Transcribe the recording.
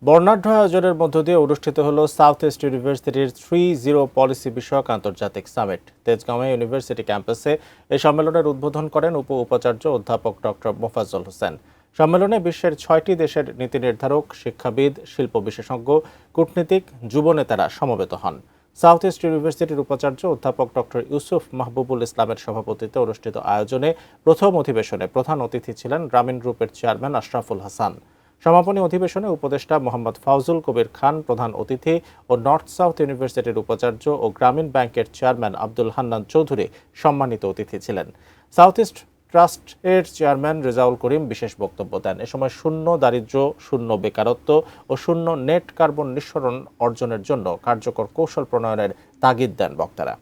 বর্ণাঢ্য আয়োজনের মধ্য দিয়ে অনুষ্ঠিত হল সাউথ ইস্ট ইউনিভার্সিটির 3-0 পলিসি বিষয়ক আন্তর্জাতিক সামিট। তেজগাঁওয়ে ইউনিভার্সিটি ক্যাম্পাসে এই সম্মেলনের উদ্বোধন করেন উপাচার্য অধ্যাপক ডক্টর মোফাজ্জল হোসেন। সম্মেলনে বিশ্বের 6টি দেশের নীতি নির্ধারক, শিক্ষাবিদ, শিল্প বিশেষজ্ঞ, কূটনীতিক, যুবনেতারা সমবেত হন। সাউথ ইস্ট ইউনিভার্সিটির উপাচার্য অধ্যাপক ডক্টর ইউসুফ মাহবুবুল ইসলামের সভাপতিত্বে অনুষ্ঠিত আয়োজনে প্রথম অধিবেশনে প্রধান অতিথি ছিলেন গ্রামীণ গ্রুপের চেয়ারম্যান আশরাফুল হাসান। সমাপনী অধিবেশনে উপদেষ্টা মোহাম্মদ ফাউজুল কবির খান প্রধান অতিথি ও নর্থ সাউথ ইউনিভার্সিটির উপাচার্য ও গ্রামীণ ব্যাংকের চেয়ারম্যান আব্দুল হান্নান চৌধুরী সম্মানিত অতিথি ছিলেন। সাউথ ইস্ট ট্রাস্ট এর চেয়ারম্যান রেজাউল করিম বিশেষ বক্তব্য দেন। এ সময় শূন্য দারিদ্র্য, শূন্য বেকারত্ব ও শূন্য নেট কার্বন নিঃসরণ অর্জনের জন্য কার্যকর কৌশল প্রণয়নের তাগিদ দেন বক্তারা।